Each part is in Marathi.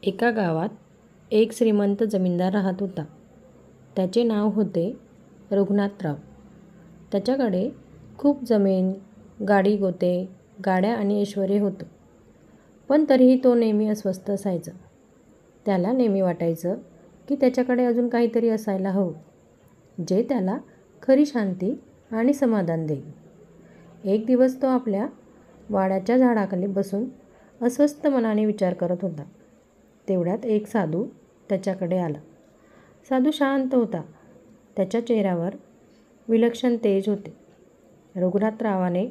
एका गावात एक श्रीमंत जमीनदार राहत होता. त्याचे नाव होते रघुनाथराव. त्याच्याकडे खूप जमीन, गाडी-गोते, गाड्या आणि ऐश्वर्य होतं. पण तरीही तो नेहमी अस्वस्थ असायचा. त्याला नेहमी वाटायचं की त्याच्याकडे अजून काहीतरी असायला हवं, जे त्याला खरी शांती आणि समाधान देईल. एक दिवस तो आपल्या वाड्याच्या झाडाखाली बसून अस्वस्थ मनाने विचार करत होता. तेवढ्यात एक साधू त्याच्याकडे आला. साधू शांत होता. त्याच्या चेहऱ्यावर विलक्षण तेज होते. रघुनाथरावाने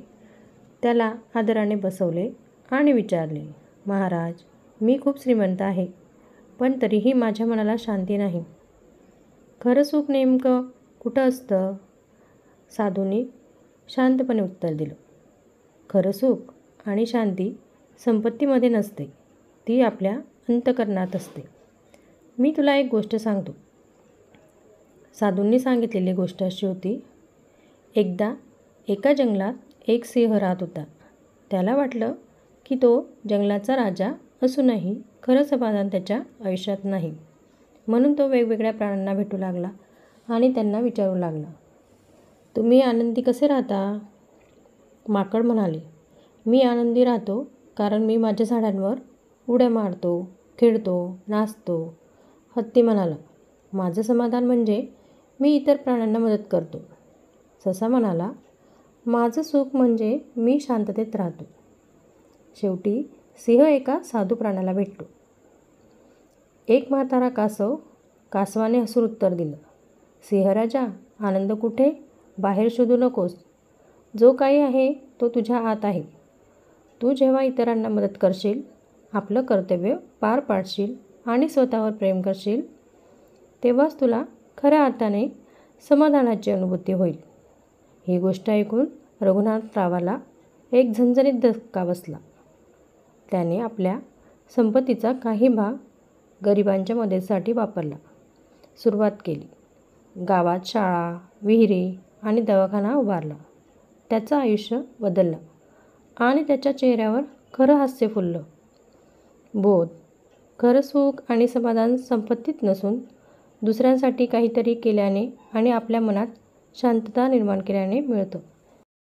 त्याला आदराने बसवले आणि विचारले, महाराज, मी खूप श्रीमंत आहे, पण तरीही माझ्या मनाला शांती नाही. खरं सुख नेमकं कुठं असतं? साधूंनी शांतपणे उत्तर दिलं, खरं सुख आणि शांती संपत्तीमध्ये नसते, ती आपल्या अंतःकरणात असते. मी तुला एक गोष्ट सांगतो. साधूंनी सांगितलेली गोष्ट अशी होती. एकदा एका जंगलात एक सिंह राहत होता. त्याला वाटलं की तो जंगलाचा राजा असूनही खरं समाधान त्याच्या आयुष्यात नाही. म्हणून तो वेगवेगळ्या प्राण्यांना भेटू लागला आणि त्यांना विचारू लागला, तुम्ही आनंदी कसे राहता? माकड म्हणाले, मी आनंदी राहतो कारण मी माझ्या झाडांवर उड्या मारतो, खेळतो, नाचतो. हत्ती म्हणाला, माझं समाधान म्हणजे मी इतर प्राण्यांना मदत करतो. ससा म्हणाला, माझं सुख म्हणजे मी शांततेत राहतो. शेवटी सिंह एका साधू प्राण्याला भेटतो. एक म्हातारा कासव कासवाने हसून उत्तर दिलं, सिंहराजा, आनंद कुठे? बाहेर शोधू नकोस. जो काही आहे तो तुझ्या आत आहे. तू जेव्हा इतरांना मदत करशील, आपलं कर्तव्य पार पाडशील आणि स्वतःवर प्रेम करशील, तेव्हाच तुला खऱ्या अर्थाने समाधानाची अनुभूती होईल. ही गोष्ट ऐकून रघुनाथरावाला एक झणझणीत धक्का बसला. त्याने आपल्या संपत्तीचा काही भाग गरिबांच्या मदतीसाठी वापरला सुरुवात केली. गावात शाळा, विहिरी आणि दवाखाना उभारला. त्याचं आयुष्य बदललं आणि त्याच्या चेहऱ्यावर खरं हास्य फुललं. बोध, खरं सुख आणि समाधान संपत्तीत नसून दुसऱ्यांसाठी काहीतरी केल्याने आणि आपल्या मनात शांतता निर्माण केल्याने मिळतं.